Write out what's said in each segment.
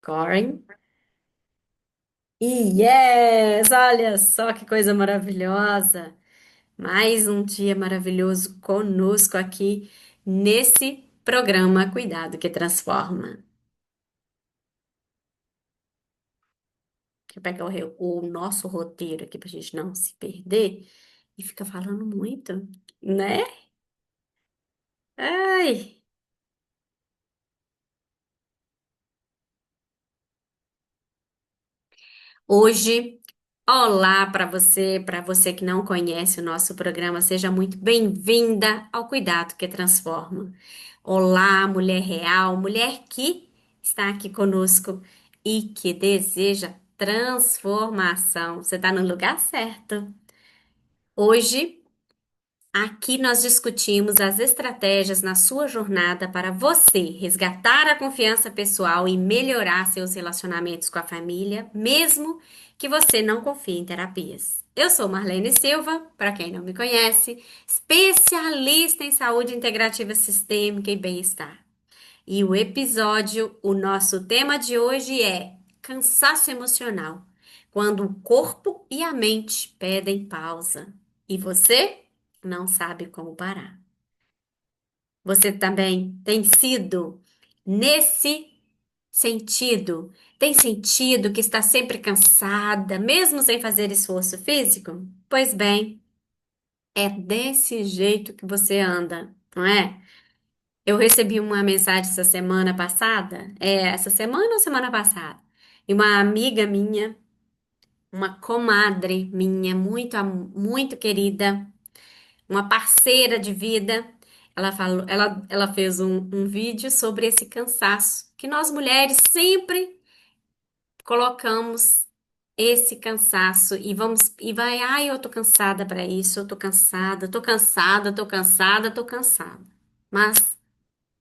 Scoring. E yes! Olha só que coisa maravilhosa! Mais um dia maravilhoso conosco aqui nesse programa Cuidado que Transforma. Deixa eu pegar o nosso roteiro aqui pra gente não se perder e fica falando muito, né? Ai! Hoje, olá para você que não conhece o nosso programa, seja muito bem-vinda ao Cuidado que Transforma. Olá, mulher real, mulher que está aqui conosco e que deseja transformação. Você está no lugar certo. Hoje, aqui nós discutimos as estratégias na sua jornada para você resgatar a confiança pessoal e melhorar seus relacionamentos com a família, mesmo que você não confie em terapias. Eu sou Marlene Silva, para quem não me conhece, especialista em saúde integrativa sistêmica e bem-estar. E o nosso tema de hoje é cansaço emocional, quando o corpo e a mente pedem pausa e você não sabe como parar. Você também tem sido nesse sentido? Tem sentido que está sempre cansada, mesmo sem fazer esforço físico? Pois bem, é desse jeito que você anda, não é? Eu recebi uma mensagem essa semana passada, essa semana ou semana passada, e uma amiga minha, uma comadre minha, muito querida, uma parceira de vida, ela falou, ela fez um vídeo sobre esse cansaço, que nós mulheres sempre colocamos esse cansaço e vai, ai, eu tô cansada para isso, eu tô cansada, tô cansada, tô cansada, tô cansada. Mas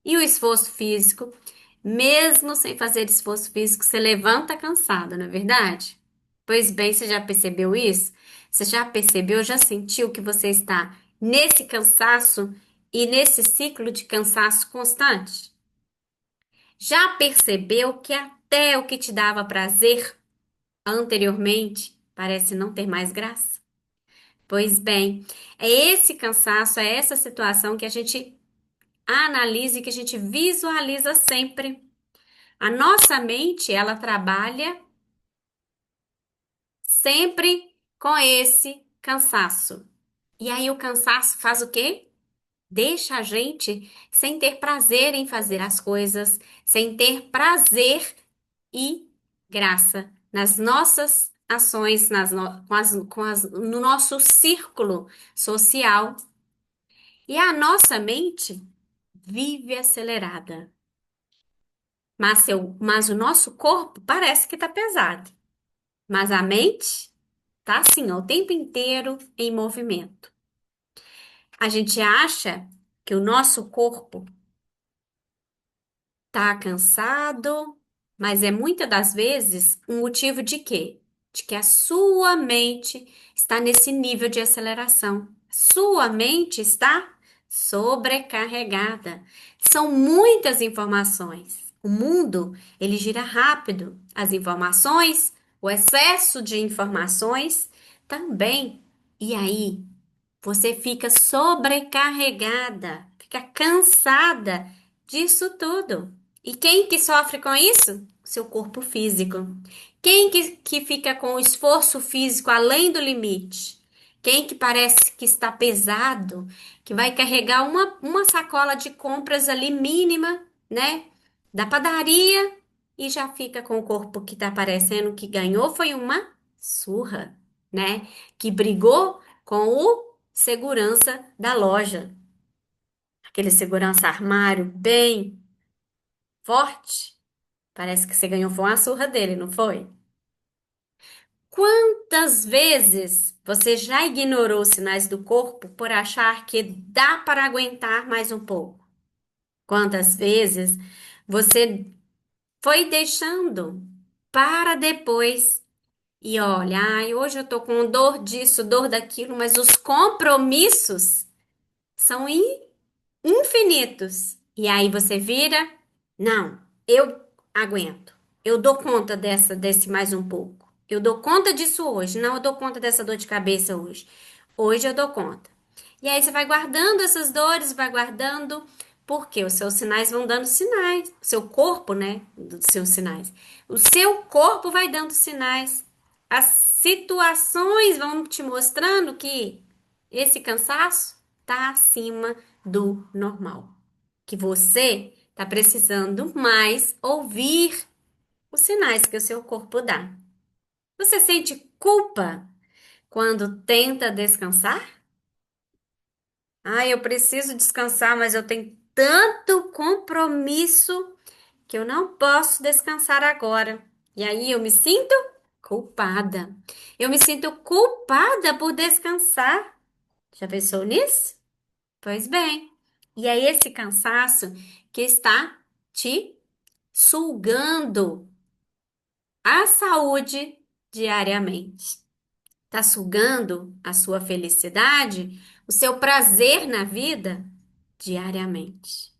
e o esforço físico? Mesmo sem fazer esforço físico, você levanta cansada, não é verdade? Pois bem, você já percebeu isso? Você já percebeu, já sentiu que você está nesse cansaço e nesse ciclo de cansaço constante? Já percebeu que até o que te dava prazer anteriormente parece não ter mais graça? Pois bem, é esse cansaço, é essa situação que a gente analisa e que a gente visualiza sempre. A nossa mente, ela trabalha sempre com esse cansaço. E aí o cansaço faz o quê? Deixa a gente sem ter prazer em fazer as coisas, sem ter prazer e graça nas nossas ações, no nosso círculo social. E a nossa mente vive acelerada. Mas o nosso corpo parece que está pesado. Mas a mente tá assim, ó, o tempo inteiro em movimento. A gente acha que o nosso corpo tá cansado, mas é muitas das vezes um motivo de quê? De que a sua mente está nesse nível de aceleração. Sua mente está sobrecarregada. São muitas informações. O mundo, ele gira rápido. As informações, o excesso de informações também. E aí, você fica sobrecarregada, fica cansada disso tudo. E quem que sofre com isso? Seu corpo físico. Quem que fica com o esforço físico além do limite? Quem que parece que está pesado, que vai carregar uma sacola de compras ali mínima, né? Da padaria e já fica com o corpo que tá parecendo que ganhou foi uma surra, né? Que brigou com o segurança da loja. Aquele segurança armário bem forte. Parece que você ganhou foi uma surra dele, não foi? Quantas vezes você já ignorou os sinais do corpo por achar que dá para aguentar mais um pouco? Quantas vezes você foi deixando para depois e olha, ai, hoje eu tô com dor disso, dor daquilo, mas os compromissos são infinitos. E aí você vira, não, eu aguento. Eu dou conta desse mais um pouco. Eu dou conta disso hoje. Não, eu dou conta dessa dor de cabeça hoje. Hoje eu dou conta. E aí você vai guardando essas dores, vai guardando, porque os seus sinais vão dando sinais. O seu corpo, né? Dos seus sinais. O seu corpo vai dando sinais. As situações vão te mostrando que esse cansaço está acima do normal. Que você está precisando mais ouvir os sinais que o seu corpo dá. Você sente culpa quando tenta descansar? Ah, eu preciso descansar, mas eu tenho tanto compromisso que eu não posso descansar agora. E aí eu me sinto culpada. Eu me sinto culpada por descansar. Já pensou nisso? Pois bem. E é esse cansaço que está te sugando a saúde diariamente. Está sugando a sua felicidade, o seu prazer na vida diariamente.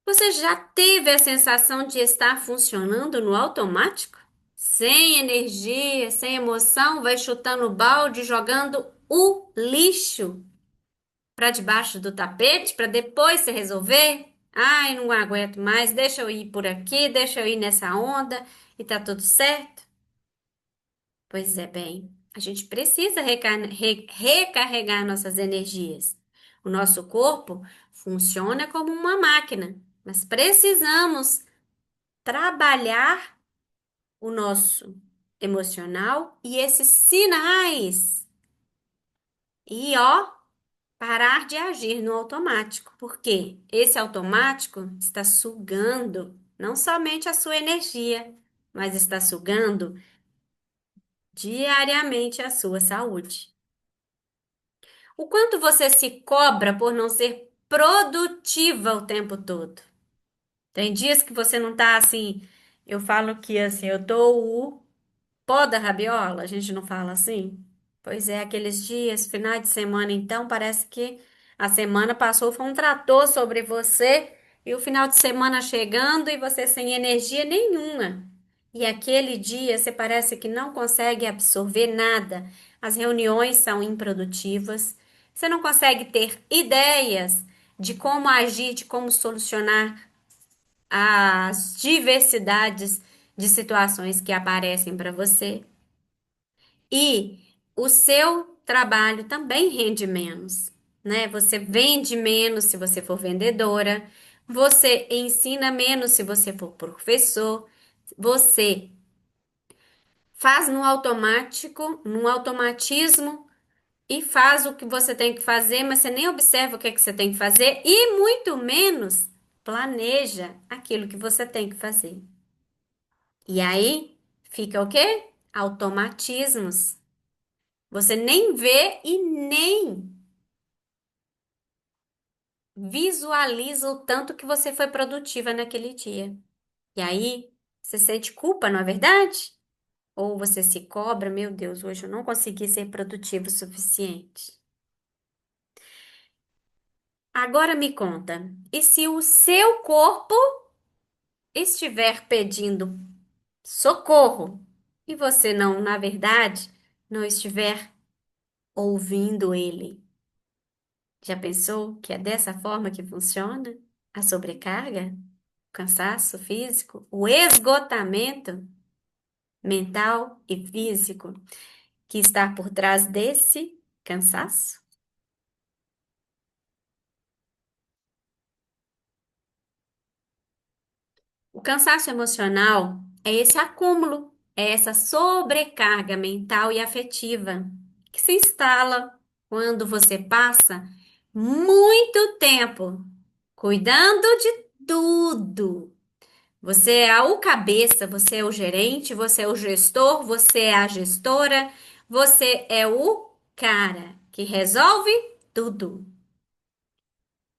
Você já teve a sensação de estar funcionando no automático? Sem energia, sem emoção, vai chutando o balde, jogando o lixo para debaixo do tapete para depois se resolver? Ai, não aguento mais, deixa eu ir por aqui, deixa eu ir nessa onda e tá tudo certo? Pois é, bem, a gente precisa recarregar nossas energias. O nosso corpo funciona como uma máquina, mas precisamos trabalhar o nosso emocional e esses sinais. E ó, parar de agir no automático, porque esse automático está sugando não somente a sua energia, mas está sugando diariamente a sua saúde. O quanto você se cobra por não ser produtiva o tempo todo? Tem dias que você não tá assim. Eu falo que assim, eu tô o pó da rabiola, a gente não fala assim? Pois é, aqueles dias, final de semana, então, parece que a semana passou, foi um trator sobre você, e o final de semana chegando e você sem energia nenhuma. E aquele dia você parece que não consegue absorver nada. As reuniões são improdutivas. Você não consegue ter ideias de como agir, de como solucionar as diversidades de situações que aparecem para você. E o seu trabalho também rende menos, né? Você vende menos se você for vendedora, você ensina menos se você for professor, você faz no automático, no automatismo e faz o que você tem que fazer, mas você nem observa o que é que você tem que fazer e muito menos planeja aquilo que você tem que fazer. E aí fica o quê? Automatismos. Você nem vê e nem visualiza o tanto que você foi produtiva naquele dia. E aí, você sente culpa, não é verdade? Ou você se cobra, meu Deus, hoje eu não consegui ser produtivo o suficiente. Agora me conta, e se o seu corpo estiver pedindo socorro e você não, na verdade, não estiver ouvindo ele? Já pensou que é dessa forma que funciona a sobrecarga, o cansaço físico, o esgotamento mental e físico que está por trás desse cansaço? O cansaço emocional é esse acúmulo, é essa sobrecarga mental e afetiva que se instala quando você passa muito tempo cuidando de tudo. Você é o cabeça, você é o gerente, você é o gestor, você é a gestora, você é o cara que resolve tudo,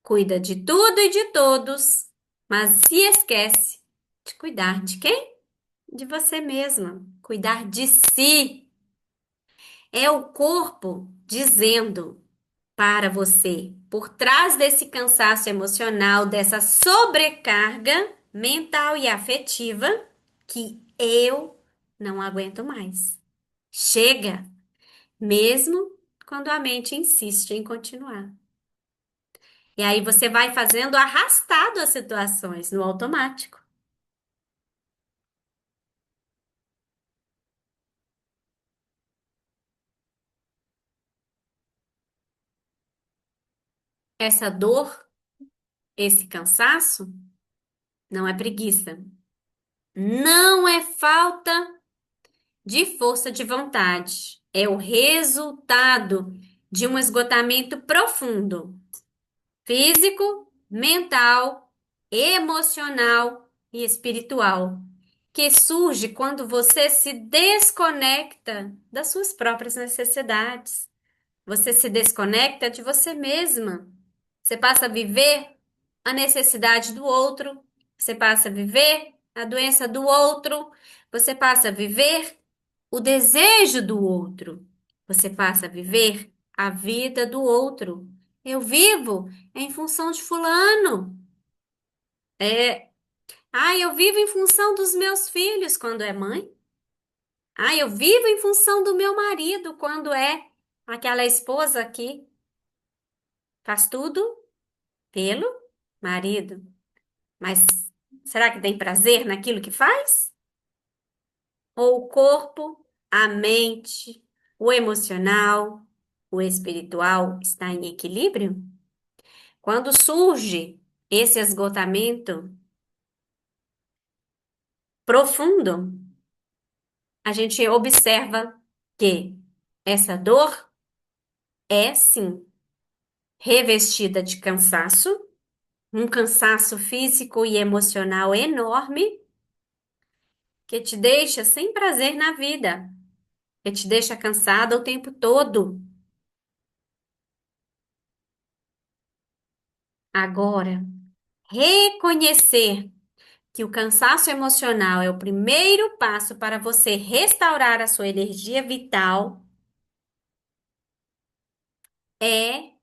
cuida de tudo e de todos, mas se esquece de cuidar de quem? De você mesma. Cuidar de si. É o corpo dizendo para você, por trás desse cansaço emocional, dessa sobrecarga mental e afetiva que eu não aguento mais. Chega, mesmo quando a mente insiste em continuar. E aí você vai fazendo arrastado as situações no automático. Essa dor, esse cansaço, não é preguiça. Não é falta de força de vontade. É o resultado de um esgotamento profundo, físico, mental, emocional e espiritual, que surge quando você se desconecta das suas próprias necessidades. Você se desconecta de você mesma. Você passa a viver a necessidade do outro. Você passa a viver a doença do outro. Você passa a viver o desejo do outro. Você passa a viver a vida do outro. Eu vivo em função de fulano. É, eu vivo em função dos meus filhos quando é mãe. Eu vivo em função do meu marido quando é aquela esposa que faz tudo pelo marido. Mas será que tem prazer naquilo que faz? Ou o corpo, a mente, o emocional, o espiritual está em equilíbrio? Quando surge esse esgotamento profundo, a gente observa que essa dor é sim revestida de cansaço, um cansaço físico e emocional enorme que te deixa sem prazer na vida, que te deixa cansada o tempo todo. Agora, reconhecer que o cansaço emocional é o primeiro passo para você restaurar a sua energia vital é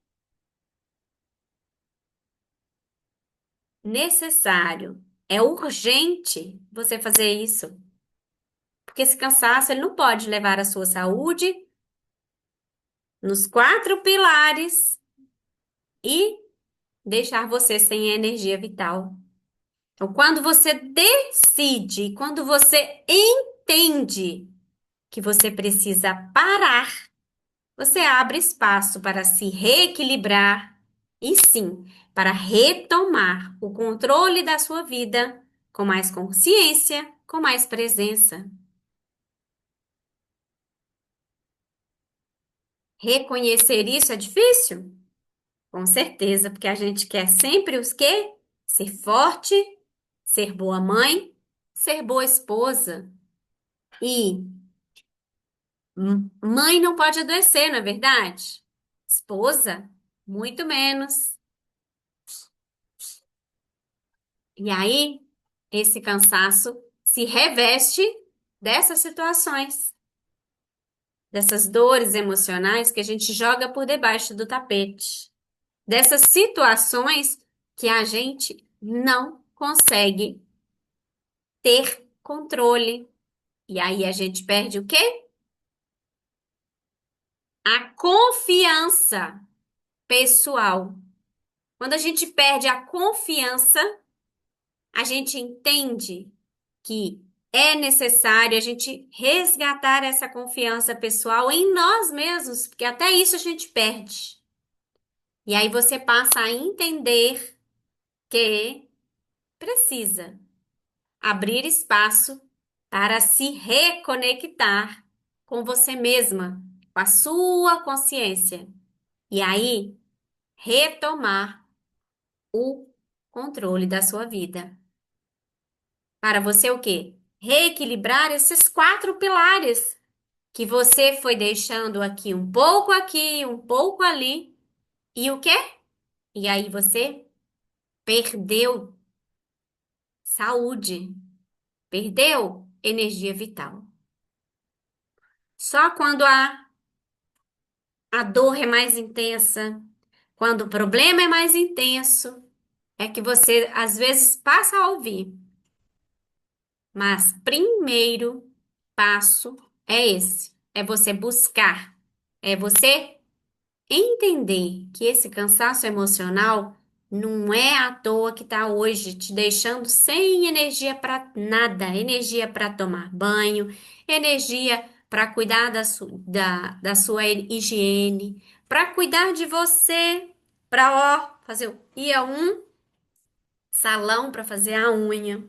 necessário, é urgente você fazer isso, porque esse cansaço ele não pode levar a sua saúde nos quatro pilares e deixar você sem energia vital. Então, quando você decide, quando você entende que você precisa parar, você abre espaço para se reequilibrar e sim, para retomar o controle da sua vida com mais consciência, com mais presença. Reconhecer isso é difícil? Com certeza, porque a gente quer sempre os quê? Ser forte, ser boa mãe, ser boa esposa. E mãe não pode adoecer, não é verdade? Esposa, muito menos. E aí, esse cansaço se reveste dessas situações, dessas dores emocionais que a gente joga por debaixo do tapete, dessas situações que a gente não consegue ter controle. E aí a gente perde o quê? A confiança pessoal. Quando a gente perde a confiança, a gente entende que é necessário a gente resgatar essa confiança pessoal em nós mesmos, porque até isso a gente perde. E aí você passa a entender que precisa abrir espaço para se reconectar com você mesma, com a sua consciência. E aí retomar o controle da sua vida. Para você o quê? Reequilibrar esses quatro pilares que você foi deixando aqui, um pouco ali. E o quê? E aí você perdeu saúde, perdeu energia vital. Só quando a dor é mais intensa, quando o problema é mais intenso, é que você às vezes passa a ouvir. Mas primeiro passo é esse, é você buscar, é você entender que esse cansaço emocional não é à toa que está hoje te deixando sem energia para nada, energia para tomar banho, energia para cuidar da sua higiene, para cuidar de você, para ir a um salão para fazer a unha,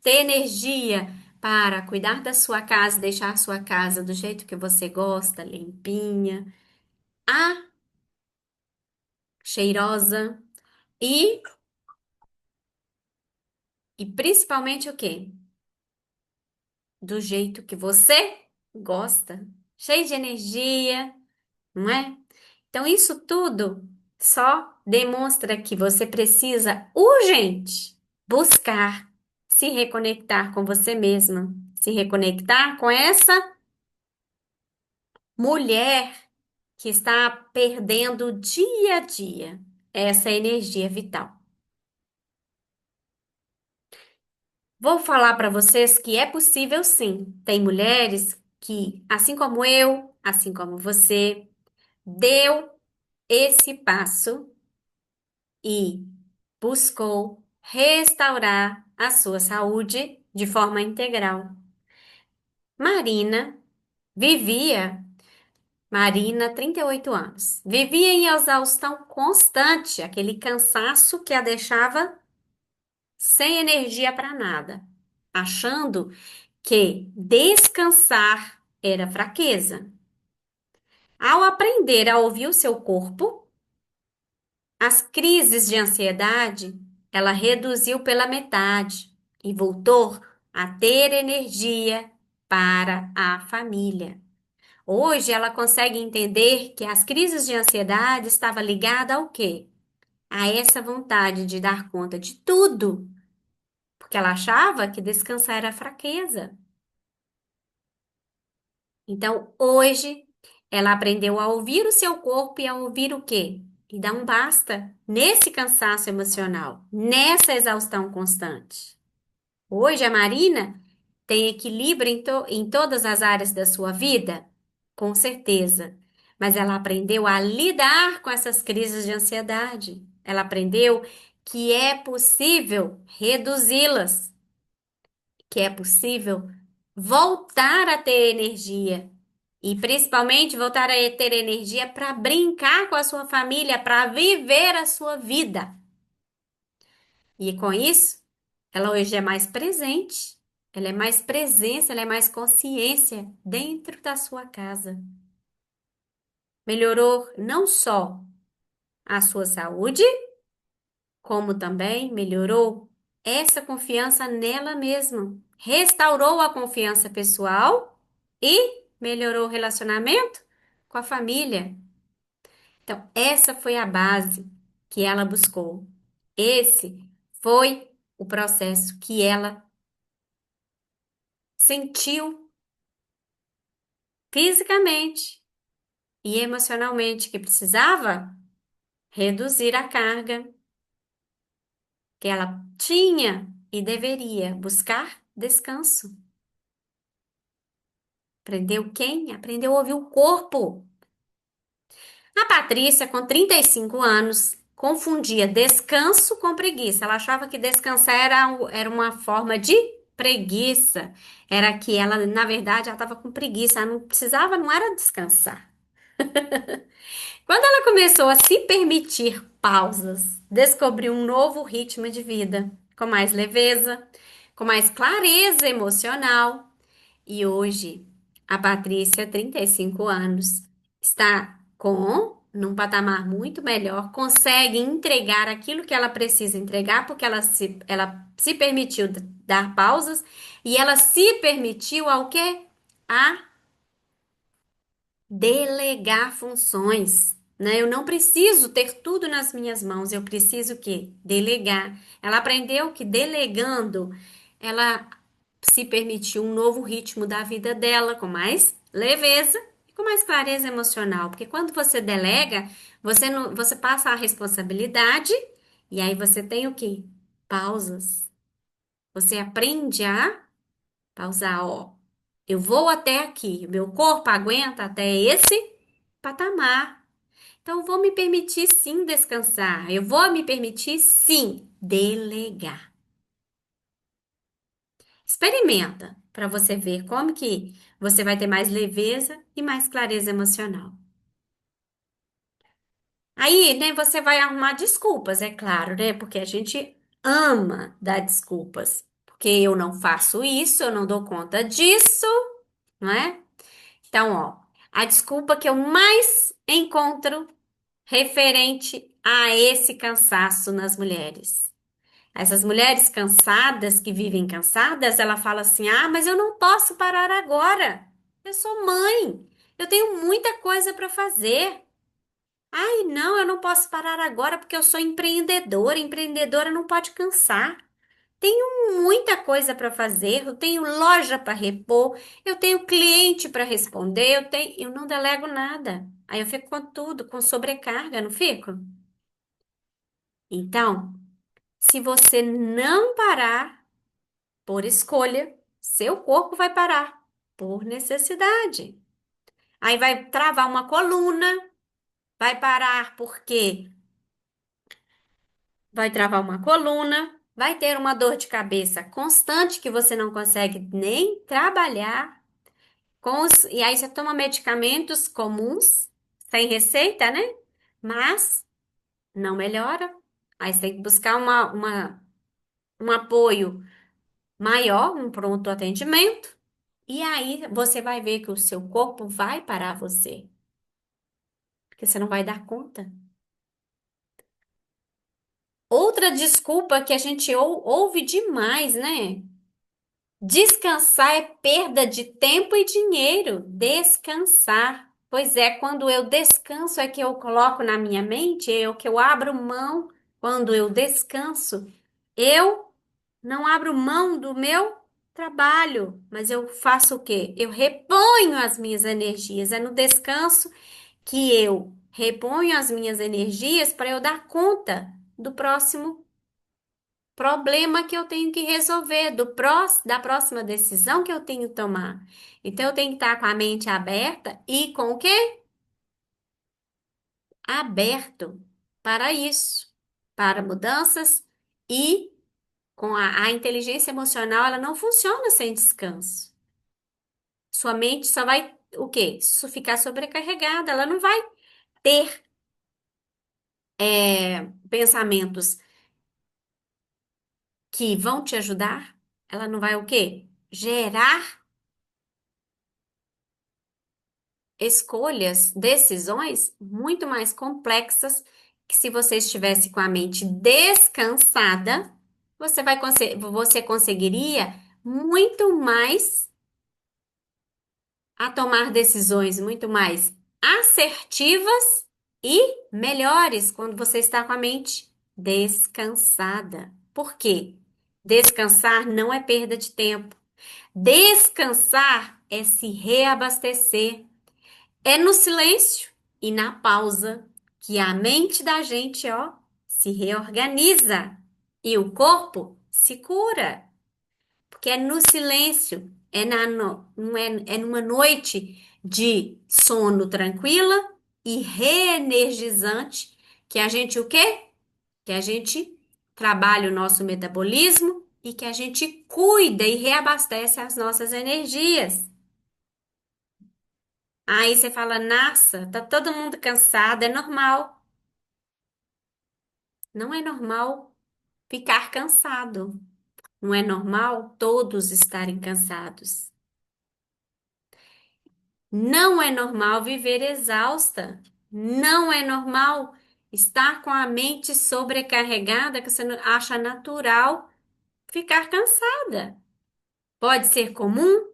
ter energia para cuidar da sua casa, deixar a sua casa do jeito que você gosta, limpinha, a cheirosa. E, e principalmente o quê? Do jeito que você gosta. Cheio de energia, não é? Então, isso tudo só demonstra que você precisa urgente buscar se reconectar com você mesma, se reconectar com essa mulher que está perdendo dia a dia essa energia vital. Vou falar para vocês que é possível sim. Tem mulheres que, assim como eu, assim como você, deu esse passo e buscou restaurar a sua saúde de forma integral. Marina vivia, Marina, 38 anos, vivia em exaustão constante, aquele cansaço que a deixava sem energia para nada, achando que descansar era fraqueza. Ao aprender a ouvir o seu corpo, as crises de ansiedade ela reduziu pela metade e voltou a ter energia para a família. Hoje ela consegue entender que as crises de ansiedade estavam ligadas ao quê? A essa vontade de dar conta de tudo, porque ela achava que descansar era fraqueza. Então, hoje, ela aprendeu a ouvir o seu corpo e a ouvir o quê? E dar um basta nesse cansaço emocional, nessa exaustão constante. Hoje, a Marina tem equilíbrio em todas as áreas da sua vida? Com certeza. Mas ela aprendeu a lidar com essas crises de ansiedade. Ela aprendeu que é possível reduzi-las, que é possível voltar a ter energia e principalmente voltar a ter energia para brincar com a sua família, para viver a sua vida. E com isso, ela hoje é mais presente, ela é mais presença, ela é mais consciência dentro da sua casa. Melhorou não só a sua saúde, como também melhorou essa confiança nela mesma. Restaurou a confiança pessoal e melhorou o relacionamento com a família. Então, essa foi a base que ela buscou. Esse foi o processo que ela sentiu fisicamente e emocionalmente que precisava reduzir a carga que ela tinha e deveria buscar descanso. Aprendeu quem? Aprendeu a ouvir o corpo. A Patrícia, com 35 anos, confundia descanso com preguiça. Ela achava que descansar era uma forma de preguiça. Era que ela, na verdade, ela estava com preguiça. Ela não precisava, não era descansar. Quando ela começou a se permitir pausas, descobriu um novo ritmo de vida, com mais leveza, com mais clareza emocional. E hoje, a Patrícia, 35 anos, está num patamar muito melhor, consegue entregar aquilo que ela precisa entregar, porque ela se permitiu dar pausas e ela se permitiu ao quê? A delegar funções, né? Eu não preciso ter tudo nas minhas mãos, eu preciso o quê? Delegar. Ela aprendeu que delegando, ela se permitiu um novo ritmo da vida dela, com mais leveza e com mais clareza emocional. Porque quando você delega, você não, você passa a responsabilidade e aí você tem o quê? Pausas. Você aprende a Pausar, ó. Eu vou até aqui, meu corpo aguenta até esse patamar. Então, eu vou me permitir sim descansar. Eu vou me permitir sim delegar. Experimenta para você ver como que você vai ter mais leveza e mais clareza emocional. Aí, né, você vai arrumar desculpas, é claro, né? Porque a gente ama dar desculpas. Porque eu não faço isso, eu não dou conta disso, não é? Então, ó, a desculpa que eu mais encontro referente a esse cansaço nas mulheres. Essas mulheres cansadas, que vivem cansadas, ela fala assim: "Ah, mas eu não posso parar agora. Eu sou mãe. Eu tenho muita coisa para fazer. Ai, não, eu não posso parar agora porque eu sou empreendedora. Empreendedora não pode cansar. Tenho muita coisa para fazer, eu tenho loja para repor, eu tenho cliente para responder, eu não delego nada. Aí eu fico com tudo, com sobrecarga, não fico? Então, se você não parar por escolha, seu corpo vai parar por necessidade. Aí vai travar uma coluna, vai parar porque vai travar uma coluna, vai ter uma dor de cabeça constante que você não consegue nem trabalhar. E aí você toma medicamentos comuns, sem receita, né? Mas não melhora. Aí você tem que buscar um apoio maior, um pronto atendimento. E aí você vai ver que o seu corpo vai parar você, porque você não vai dar conta. Outra desculpa que a gente ouve demais, né? Descansar é perda de tempo e dinheiro. Descansar. Pois é, quando eu descanso é que eu coloco na minha mente, é o que eu abro mão. Quando eu descanso, eu não abro mão do meu trabalho, mas eu faço o quê? Eu reponho as minhas energias. É no descanso que eu reponho as minhas energias para eu dar conta do próximo problema que eu tenho que resolver, da próxima decisão que eu tenho que tomar. Então, eu tenho que estar com a mente aberta e com o quê? Aberto para isso, para mudanças e com a inteligência emocional, ela não funciona sem descanso. Sua mente só vai, o quê? Ficar sobrecarregada, ela não vai ter pensamentos que vão te ajudar, ela não vai o quê? Gerar escolhas, decisões muito mais complexas que se você estivesse com a mente descansada, você conseguiria muito mais a tomar decisões muito mais assertivas e melhores quando você está com a mente descansada. Por quê? Descansar não é perda de tempo. Descansar é se reabastecer. É no silêncio e na pausa que a mente da gente, ó, se reorganiza e o corpo se cura. Porque é no silêncio, não é numa noite de sono tranquila e reenergizante que a gente o quê? Que a gente trabalha o nosso metabolismo e que a gente cuida e reabastece as nossas energias. Aí você fala, nossa, tá todo mundo cansado, é normal. Não é normal ficar cansado. Não é normal todos estarem cansados. Não é normal viver exausta. Não é normal estar com a mente sobrecarregada, que você acha natural ficar cansada. Pode ser comum?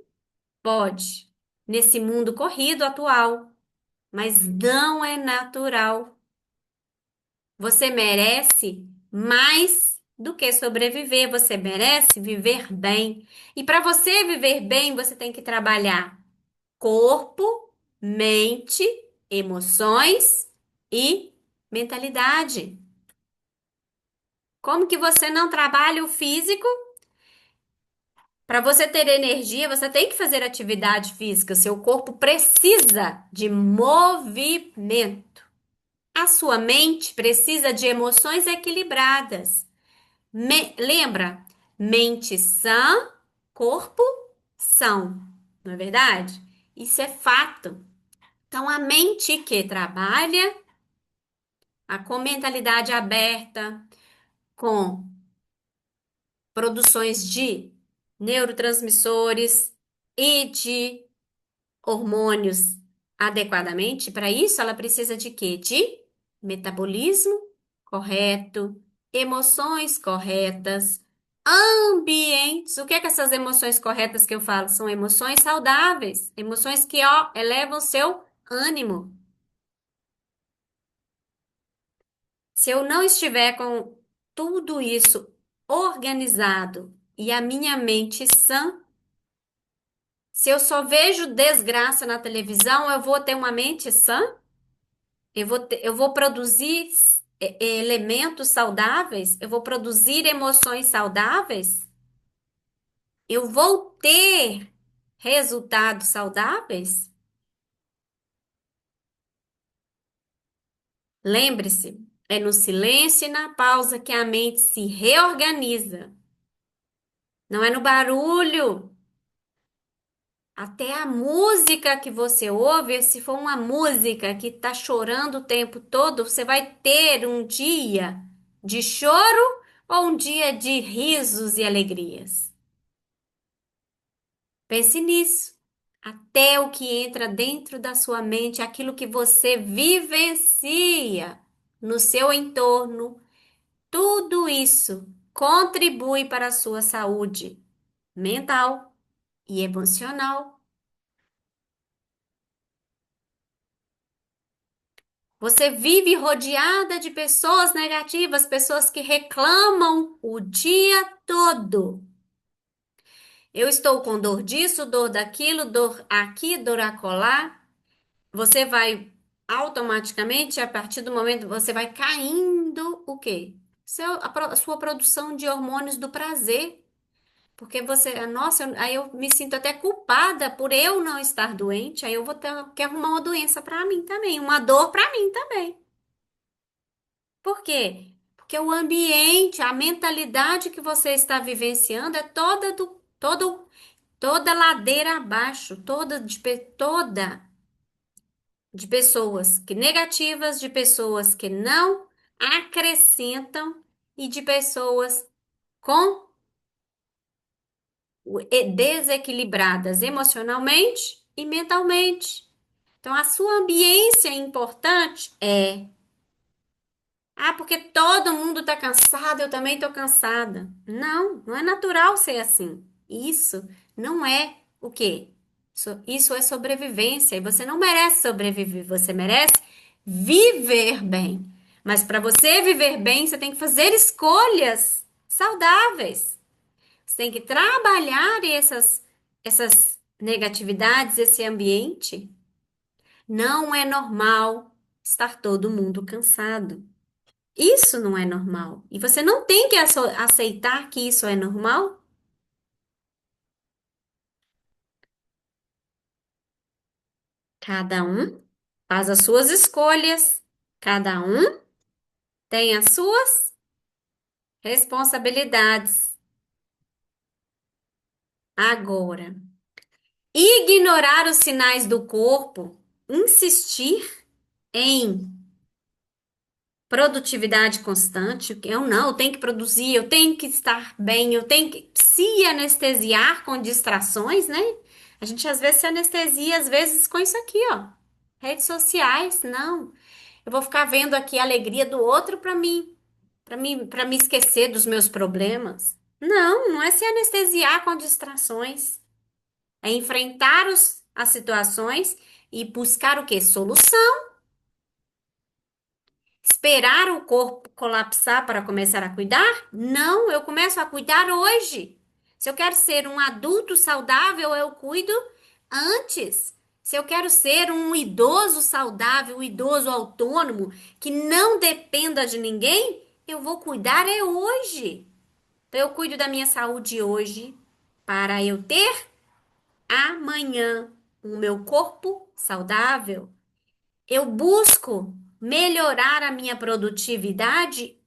Pode. Nesse mundo corrido atual, mas não é natural. Você merece mais do que sobreviver, você merece viver bem. E para você viver bem, você tem que trabalhar corpo, mente, emoções e mentalidade. Como que você não trabalha o físico Para você ter energia, você tem que fazer atividade física. Seu corpo precisa de movimento. A sua mente precisa de emoções equilibradas. Lembra? Mente sã, corpo são. Não é verdade? Isso é fato. Então, a mente que trabalha com mentalidade aberta, com produções de neurotransmissores e de hormônios adequadamente, para isso ela precisa de quê? De metabolismo correto, emoções corretas, ambientes. O que é que essas emoções corretas que eu falo? São emoções saudáveis, emoções que, ó, elevam o seu ânimo. Se eu não estiver com tudo isso organizado e a minha mente sã, se eu só vejo desgraça na televisão, eu vou ter uma mente sã? Eu vou produzir elementos saudáveis? Eu vou produzir emoções saudáveis? Eu vou ter resultados saudáveis? Lembre-se, é no silêncio e na pausa que a mente se reorganiza. Não é no barulho. Até a música que você ouve, se for uma música que está chorando o tempo todo, você vai ter um dia de choro ou um dia de risos e alegrias. Pense nisso. Até o que entra dentro da sua mente, aquilo que você vivencia no seu entorno, tudo isso contribui para a sua saúde mental e emocional. Você vive rodeada de pessoas negativas, pessoas que reclamam o dia todo. Eu estou com dor disso, dor daquilo, dor aqui, dor acolá. Você vai automaticamente, a partir do momento, você vai caindo o quê? A sua produção de hormônios do prazer. Porque você, nossa, aí eu me sinto até culpada por eu não estar doente, aí eu vou ter que arrumar uma doença para mim também, uma dor para mim também. Por quê? Porque o ambiente, a mentalidade que você está vivenciando é toda ladeira abaixo, toda de pessoas que negativas, de pessoas que não acrescentam e de pessoas com desequilibradas emocionalmente e mentalmente. Então, a sua ambiência é importante? É. Ah, porque todo mundo tá cansado, eu também tô cansada. Não, não é natural ser assim. Isso não é o quê? Isso é sobrevivência e você não merece sobreviver, você merece viver bem. Mas para você viver bem, você tem que fazer escolhas saudáveis. Você tem que trabalhar essas negatividades, esse ambiente. Não é normal estar todo mundo cansado. Isso não é normal. E você não tem que aceitar que isso é normal. Cada um faz as suas escolhas. Cada um tem as suas responsabilidades. Agora, ignorar os sinais do corpo, insistir em produtividade constante, eu não, eu tenho que produzir, eu tenho que estar bem, eu tenho que se anestesiar com distrações, né? A gente às vezes se anestesia, às vezes com isso aqui, ó. Redes sociais, não. Eu vou ficar vendo aqui a alegria do outro para me esquecer dos meus problemas. Não, não é se anestesiar com distrações. É enfrentar as situações e buscar o quê? Solução. Esperar o corpo colapsar para começar a cuidar? Não, eu começo a cuidar hoje. Se eu quero ser um adulto saudável, eu cuido antes. Se eu quero ser um idoso saudável, um idoso autônomo, que não dependa de ninguém, eu vou cuidar é hoje. Então, eu cuido da minha saúde hoje. para eu ter amanhã o meu corpo saudável, eu busco melhorar a minha produtividade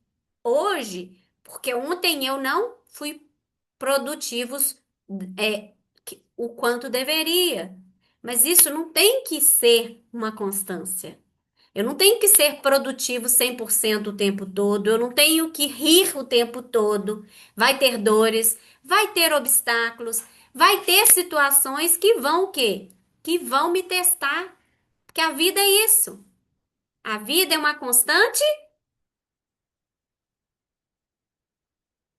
hoje, porque ontem eu não fui produtivos o quanto deveria. Mas isso não tem que ser uma constância. Eu não tenho que ser produtivo 100% o tempo todo, eu não tenho que rir o tempo todo. Vai ter dores, vai ter obstáculos, vai ter situações que vão o quê? Que vão me testar. Porque a vida é isso. A vida é uma constante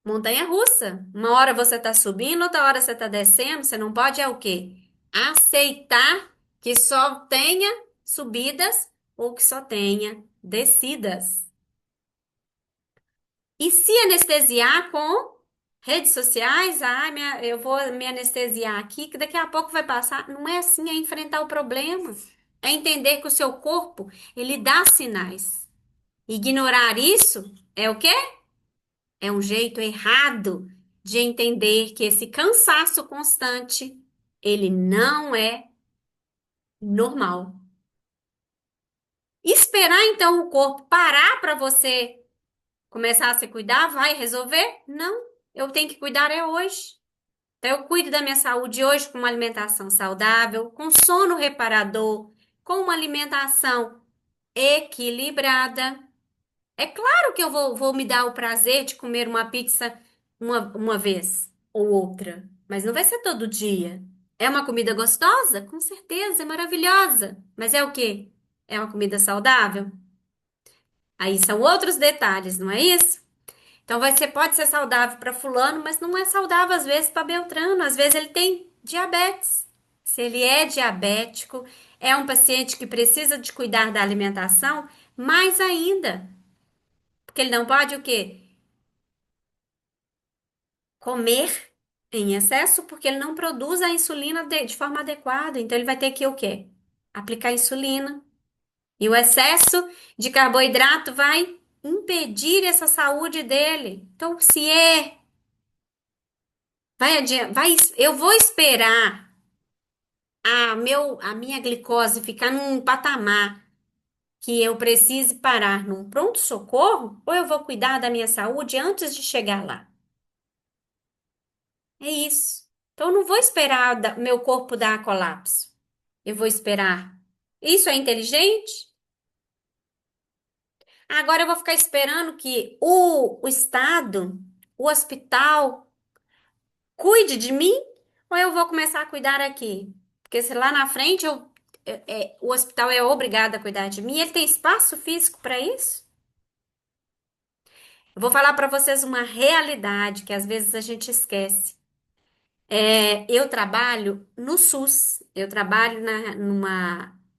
montanha russa. Uma hora você está subindo, outra hora você está descendo. Você não pode é o quê? Aceitar que só tenha subidas ou que só tenha descidas. E se anestesiar com redes sociais, eu vou me anestesiar aqui, que daqui a pouco vai passar. Não é assim, é enfrentar o problema. É entender que o seu corpo, ele dá sinais. Ignorar isso é o quê? É um jeito errado de entender que esse cansaço constante, ele não é normal. Esperar então o corpo parar para você começar a se cuidar, vai resolver? Não, eu tenho que cuidar é hoje. Então eu cuido da minha saúde hoje com uma alimentação saudável, com sono reparador, com uma alimentação equilibrada. É claro que eu vou me dar o prazer de comer uma pizza uma vez ou outra, mas não vai ser todo dia. É uma comida gostosa? Com certeza, é maravilhosa. Mas é o quê? É uma comida saudável? Aí são outros detalhes, não é isso? Então pode ser saudável para fulano, mas não é saudável às vezes para Beltrano. Às vezes ele tem diabetes. Se ele é diabético, é um paciente que precisa de cuidar da alimentação, mais ainda, porque ele não pode o quê? Comer em excesso, porque ele não produz a insulina de forma adequada. Então ele vai ter que o quê? Aplicar insulina. E o excesso de carboidrato vai impedir essa saúde dele. Então, se é vai adiante, eu vou esperar a minha glicose ficar num patamar que eu precise parar num pronto-socorro, ou eu vou cuidar da minha saúde antes de chegar lá. É isso. Então, eu não vou esperar meu corpo dar colapso. Eu vou esperar. Isso é inteligente? Agora eu vou ficar esperando que o Estado, o hospital, cuide de mim ou eu vou começar a cuidar aqui? Porque se lá na frente o hospital é obrigado a cuidar de mim, ele tem espaço físico para isso? Eu vou falar para vocês uma realidade que às vezes a gente esquece. Eu trabalho no SUS, eu trabalho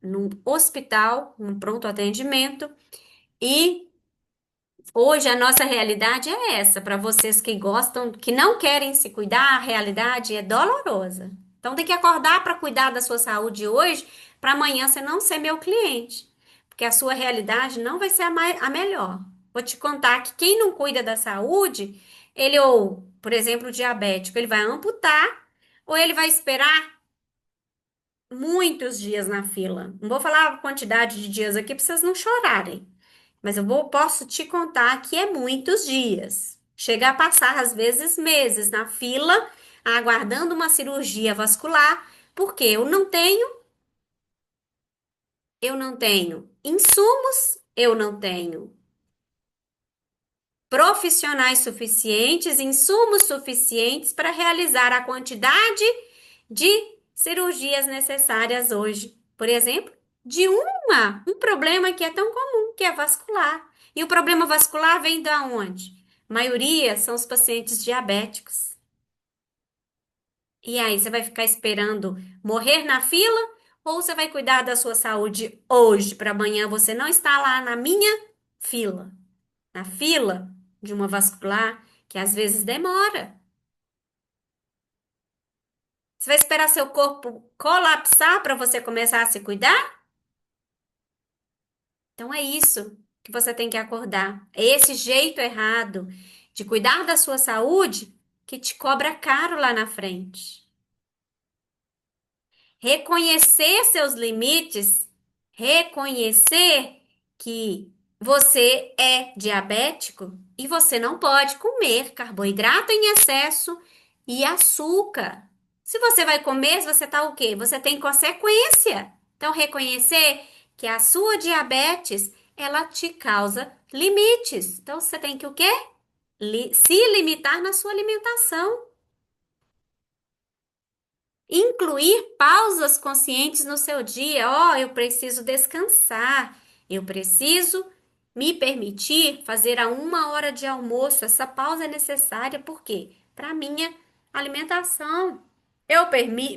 num hospital, num pronto atendimento, e hoje a nossa realidade é essa, para vocês que gostam, que não querem se cuidar, a realidade é dolorosa. Então tem que acordar para cuidar da sua saúde hoje, para amanhã você não ser meu cliente, porque a sua realidade não vai ser a melhor. Vou te contar que quem não cuida da saúde, ele ou, por exemplo, o diabético, ele vai amputar ou ele vai esperar muitos dias na fila. Não vou falar a quantidade de dias aqui para vocês não chorarem. Mas posso te contar que é muitos dias. Chega a passar, às vezes, meses na fila, aguardando uma cirurgia vascular, porque eu não tenho insumos, eu não tenho profissionais suficientes, insumos suficientes para realizar a quantidade de cirurgias necessárias hoje. Por exemplo, de um problema que é tão comum, que é vascular. E o problema vascular vem da onde? A maioria são os pacientes diabéticos. E aí, você vai ficar esperando morrer na fila ou você vai cuidar da sua saúde hoje para amanhã você não estar lá na minha fila, na fila de uma vascular que às vezes demora. Você vai esperar seu corpo colapsar para você começar a se cuidar? Então é isso que você tem que acordar. É esse jeito errado de cuidar da sua saúde que te cobra caro lá na frente. Reconhecer seus limites, reconhecer que você é diabético e você não pode comer carboidrato em excesso e açúcar. Se você vai comer, você tá o quê? Você tem consequência. Então, reconhecer que a sua diabetes, ela te causa limites. Então, você tem que o quê? Se limitar na sua alimentação. Incluir pausas conscientes no seu dia. Ó, eu preciso descansar. Eu preciso me permitir fazer a 1 hora de almoço. Essa pausa é necessária, por quê? Para minha alimentação.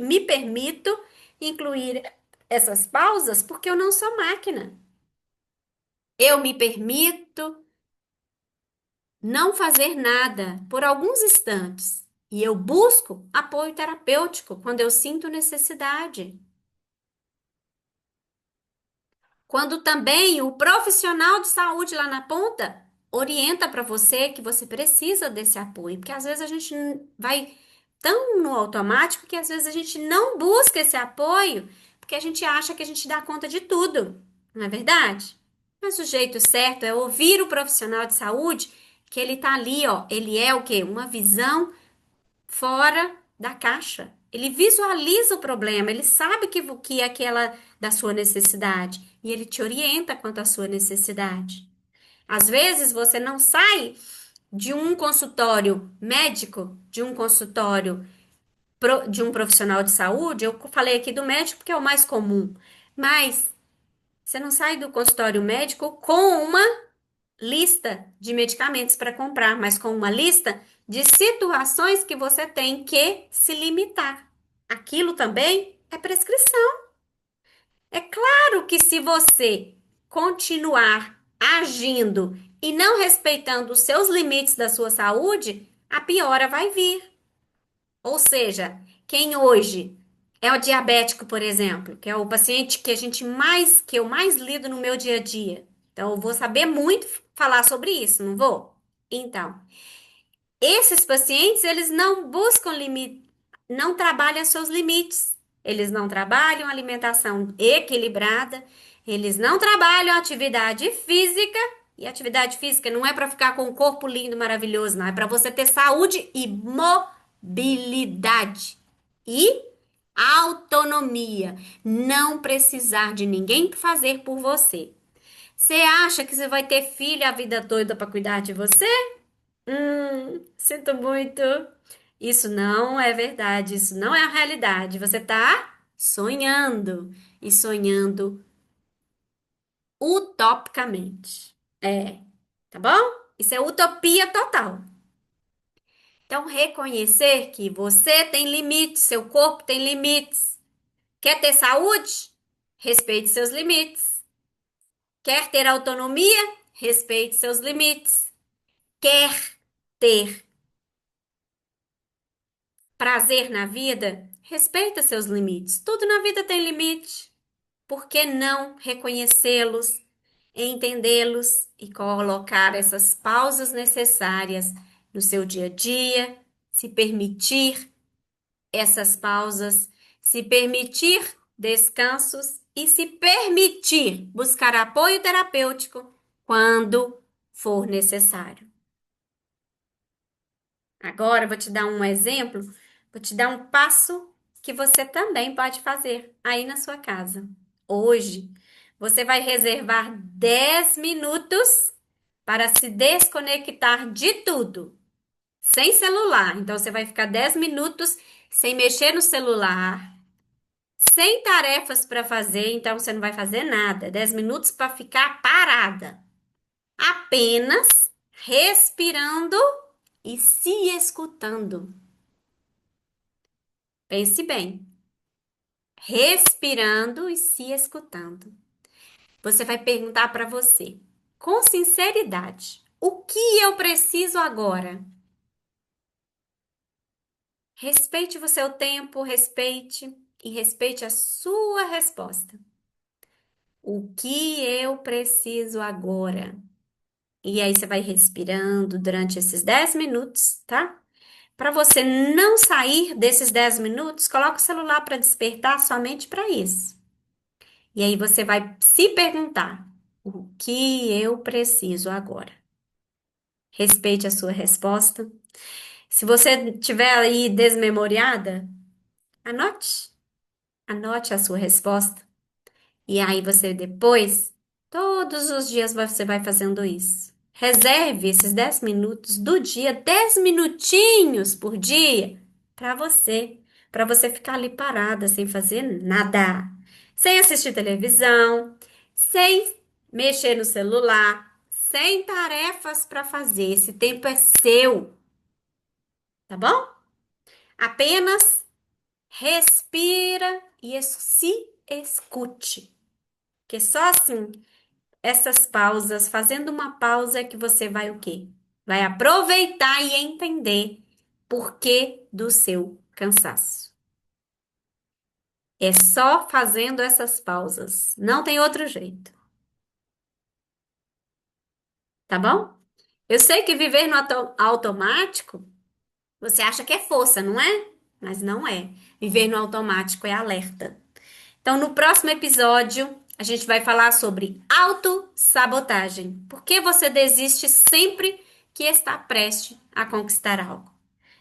Me permito incluir essas pausas porque eu não sou máquina. Eu me permito não fazer nada por alguns instantes. E eu busco apoio terapêutico quando eu sinto necessidade. Quando também o profissional de saúde lá na ponta orienta para você que você precisa desse apoio, porque às vezes a gente vai tão no automático que às vezes a gente não busca esse apoio, porque a gente acha que a gente dá conta de tudo, não é verdade? Mas o jeito certo é ouvir o profissional de saúde, que ele tá ali, ó, ele é o quê? Uma visão fora da caixa. Ele visualiza o problema, ele sabe que é aquela da sua necessidade e ele te orienta quanto à sua necessidade. Às vezes você não sai de um consultório médico, de um consultório de um profissional de saúde. Eu falei aqui do médico porque é o mais comum, mas você não sai do consultório médico com uma lista de medicamentos para comprar, mas com uma lista de situações que você tem que se limitar. Aquilo também é prescrição. É claro que se você continuar agindo e não respeitando os seus limites da sua saúde, a piora vai vir. Ou seja, quem hoje é o diabético, por exemplo, que é o paciente que eu mais lido no meu dia a dia. Então, eu vou saber muito falar sobre isso, não vou? Então, esses pacientes, eles não buscam limite, não trabalham seus limites. Eles não trabalham alimentação equilibrada, eles não trabalham atividade física, e atividade física não é para ficar com o corpo lindo, maravilhoso, não, é para você ter saúde e mobilidade e autonomia, não precisar de ninguém fazer por você. Você acha que você vai ter filho a vida toda para cuidar de você? Sinto muito. Isso não é verdade, isso não é a realidade. Você tá sonhando e sonhando utopicamente. É, tá bom? Isso é utopia total. Então, reconhecer que você tem limites, seu corpo tem limites. Quer ter saúde? Respeite seus limites. Quer ter autonomia? Respeite seus limites. Quer ter prazer na vida? Respeita seus limites. Tudo na vida tem limite. Por que não reconhecê-los, entendê-los e colocar essas pausas necessárias no seu dia a dia? Se permitir essas pausas, se permitir descansos e se permitir buscar apoio terapêutico quando for necessário. Agora, eu vou te dar um exemplo, vou te dar um passo que você também pode fazer aí na sua casa. Hoje, você vai reservar 10 minutos para se desconectar de tudo, sem celular. Então, você vai ficar 10 minutos sem mexer no celular, sem tarefas para fazer, então você não vai fazer nada. 10 minutos para ficar parada, apenas respirando e se escutando. Pense bem, respirando e se escutando. Você vai perguntar para você, com sinceridade, o que eu preciso agora? Respeite o seu tempo, respeite e respeite a sua resposta. O que eu preciso agora? E aí você vai respirando durante esses 10 minutos, tá? Para você não sair desses 10 minutos, coloca o celular para despertar somente para isso. E aí você vai se perguntar: o que eu preciso agora? Respeite a sua resposta. Se você tiver aí desmemoriada, anote, anote a sua resposta. E aí você depois, todos os dias você vai fazendo isso. Reserve esses 10 minutos do dia, 10 minutinhos por dia, para você ficar ali parada sem fazer nada, sem assistir televisão, sem mexer no celular, sem tarefas para fazer. Esse tempo é seu, tá bom? Apenas respira e se escute. Porque só assim, essas pausas, fazendo uma pausa é que você vai o quê? Vai aproveitar e entender por que do seu cansaço. É só fazendo essas pausas. Não tem outro jeito, tá bom? Eu sei que viver no automático, você acha que é força, não é? Mas não é. Viver no automático é alerta. Então, no próximo episódio, a gente vai falar sobre autossabotagem. Por que você desiste sempre que está prestes a conquistar algo?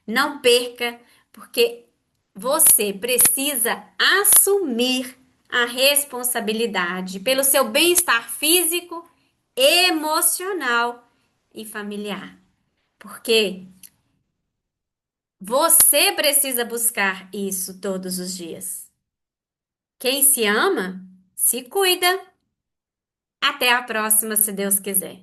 Não perca, porque você precisa assumir a responsabilidade pelo seu bem-estar físico, emocional e familiar. Porque você precisa buscar isso todos os dias. Quem se ama, se cuida. Até a próxima, se Deus quiser.